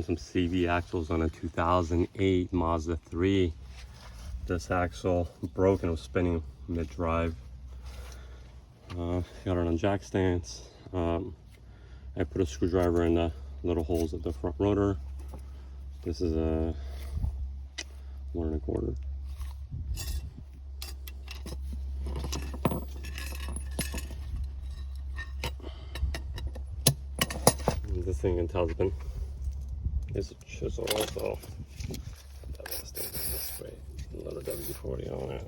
some CV axles on a 2008 Mazda 3. This axle broke and was spinning mid-drive. Got it on jack stance. I put a screwdriver in the little holes at the front rotor. This is a 1 1/4. This thing in Tasman is a chisel also. That last thing this way. Another W40 on it.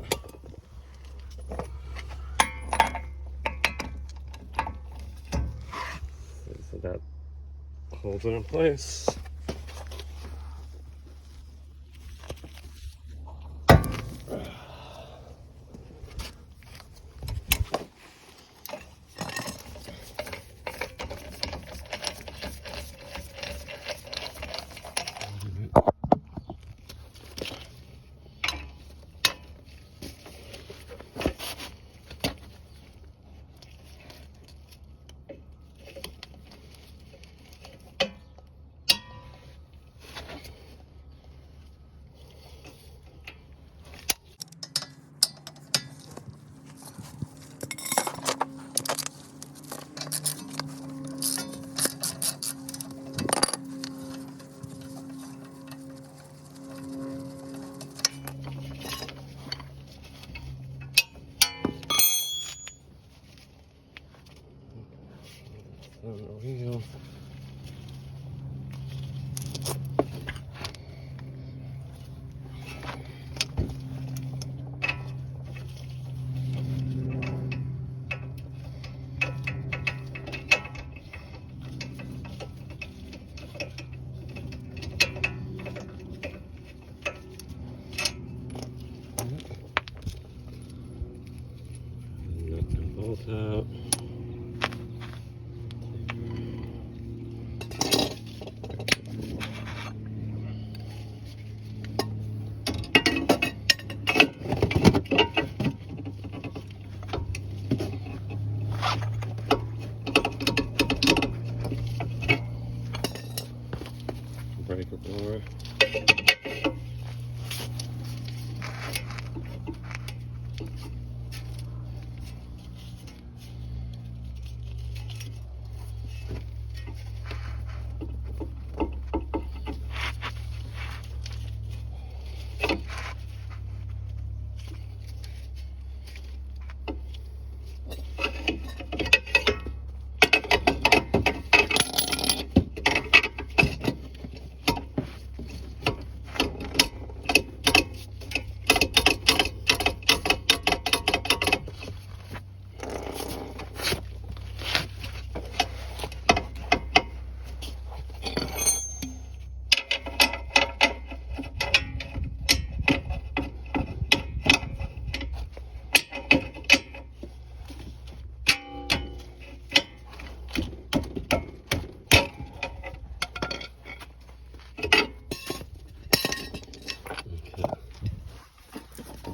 So that holds it in place. Wheel. Nut and bolt out. Breaker blower.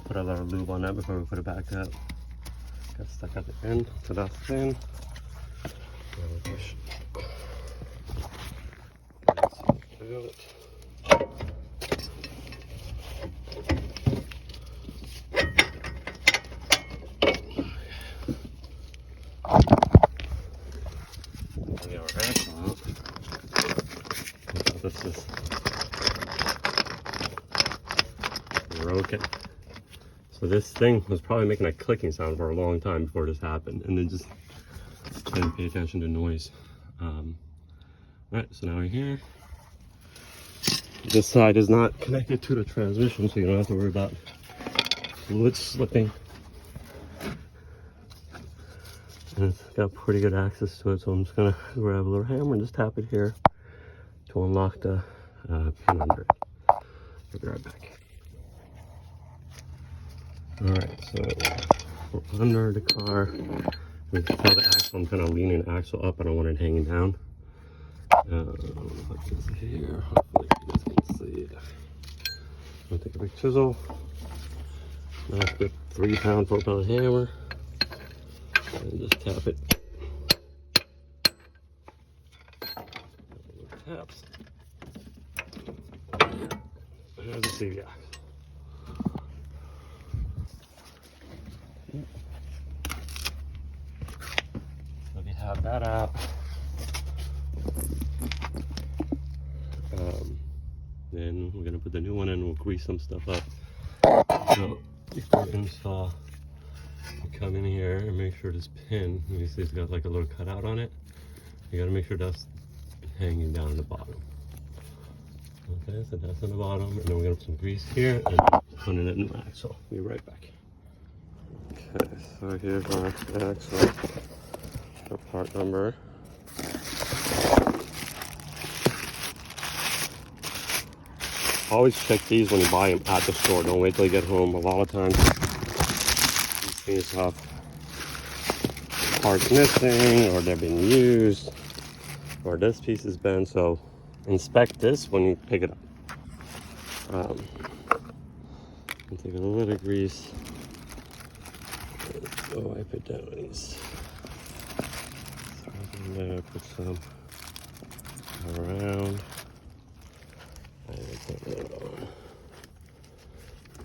Put a lot of lube on that before we put it back up. Got stuck at the end, so that's thin. Feel it. Get our axle out. This is broken. So this thing was probably making a clicking sound for a long time before this happened, and then just didn't pay attention to noise. Alright, so now we're here. This side is not connected to the transmission, so you don't have to worry about fluid slipping. And it's got pretty good access to it, so I'm just gonna grab a little hammer and just tap it here to unlock the pin under it. I'll be right back. Alright, so we're under the car. You can tell the axle, I'm kind of leaning the axle up. I don't want it hanging down. Put this here. Hopefully you guys can see it. I'm going to take a big chisel. Nice big 3-pound, 4-pound hammer. And just tap it. Taps. there's the CV axle. So we have that out. Then we're gonna put the new one in. We'll grease some stuff up. So before install, you come in here and make sure this pin, you see it's got like a little cutout on it. You gotta make sure that's hanging down at the bottom. Okay, so that's on the bottom, and then we're gonna put some grease here and put in a new axle. Be right back. Okay, so here's our axle. The part number. Always check these when you buy them at the store. Don't wait till you get home. A lot of times these things have parts missing, or they're being used, or this piece is bent. So inspect this when you pick it up. I'm taking a little bit of grease. So wipe it down with these. So there, put some around. And put it on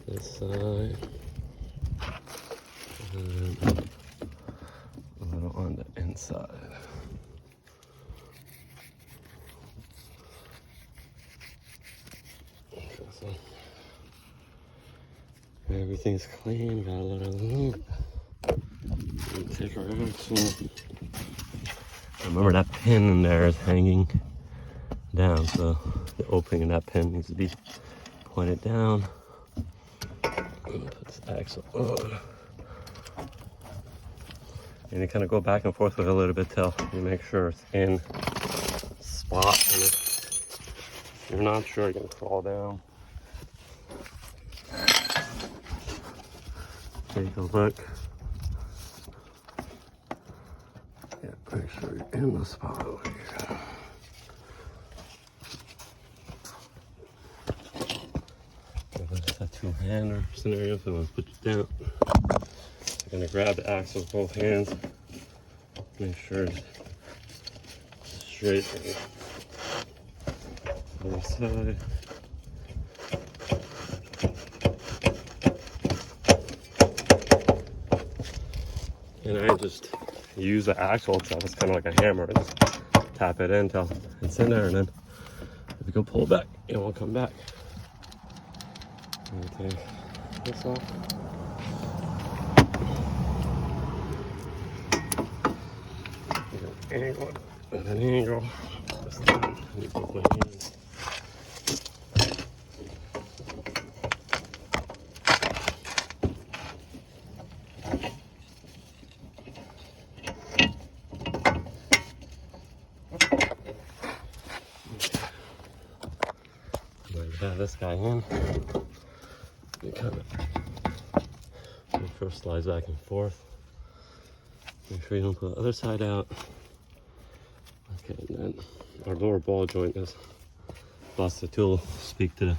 this side. And a little on the inside. Interesting. Everything's clean, got a little loop. Take our axle. Remember that pin in there is hanging down, so the opening of that pin needs to be pointed down. Put this axle on. And you kind of go back and forth with it a little bit till you make sure it's in spot. And if you're not sure, you can crawl down. Take a look. Yeah, make sure you're in the spot over here. That's a two-hander scenario, so let's put you down. I'm gonna grab the axle with both hands. Make sure it's straight on the side. And I just use the axle itself as kind of like a hammer. And just tap it in until it's in there, and then if you go pull it back, it won't come back. Take this off. Angle at an angle. Just with my hands. Have this guy in. You kind of make sure it slides back and forth. Make sure you don't put the other side out. Okay, and then our lower ball joint is busted too. We'll speak to the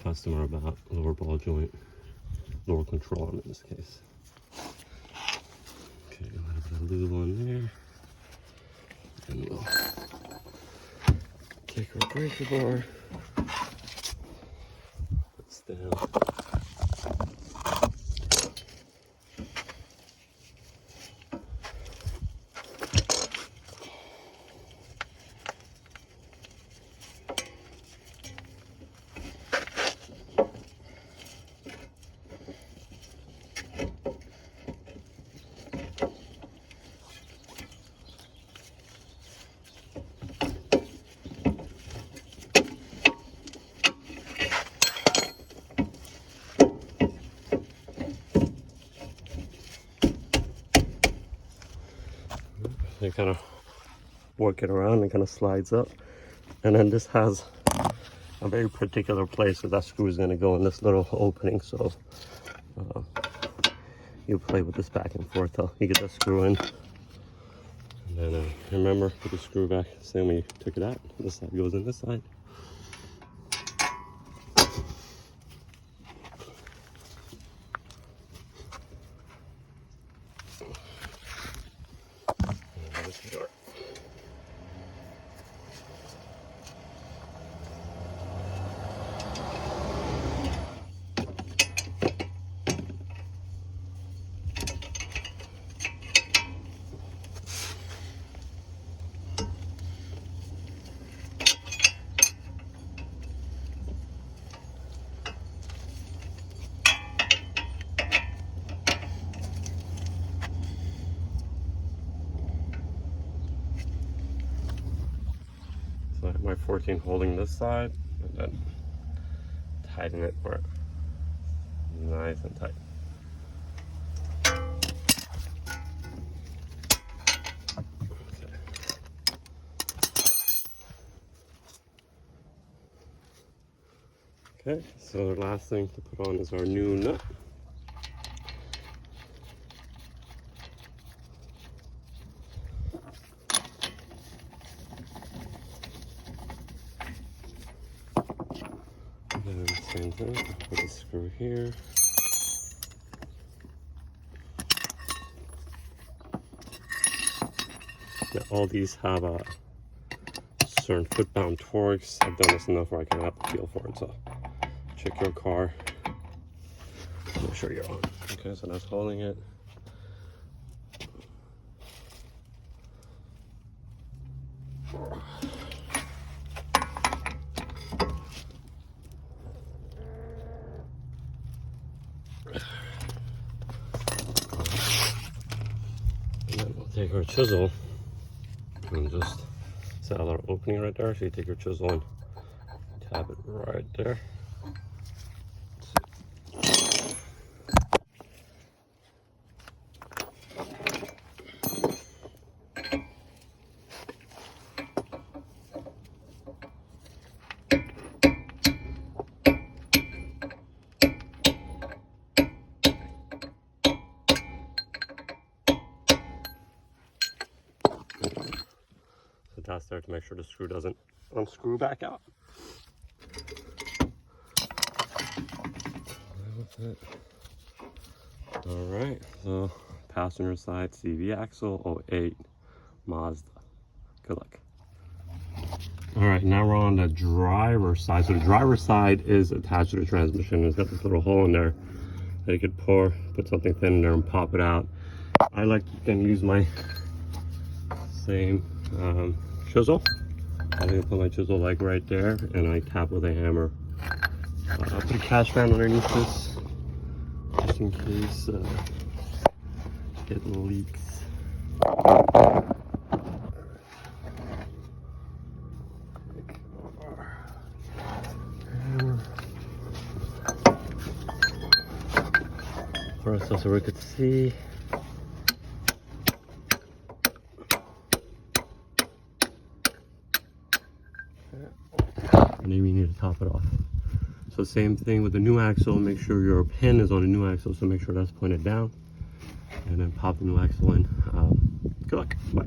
customer about lower ball joint, lower control arm in this case. Okay, a little bit of lube on there. And we'll take our breaker bar. Down. You kind of work it around and kind of slides up, and then this has a very particular place where that screw is going to go in this little opening, so you play with this back and forth till you get that screw in, and then remember, put the screw back the same way you took it out. This side goes in this side. my 14 holding this side, and then tighten it where it's nice and tight. Okay, so the last thing to put on is our new nut. And same thing, put the screw here. Now, all these have a certain foot-bound torques. I've done this enough where I can have a feel for it. So check your car. Make sure you're on. Okay, so that's holding it. And then we'll take our chisel and just see a little opening right there. So you take your chisel and tap it right there. So that's there to make sure the screw doesn't unscrew back out. All right, so passenger side CV axle 08 Mazda. Good luck. All right, now we're on the driver's side. So the driver's side is attached to the transmission. It's got this little hole in there that you could put something thin in there and pop it out. I like to can use my same chisel. I'm gonna put my chisel like right there, and I tap with a hammer. I'll put a cash fan underneath this, just in case it leaks. First, so we could see. And then we need to top it off. So same thing with the new axle, make sure your pin is on the new axle, so make sure that's pointed down. And then pop the new axle in. Good luck. Bye.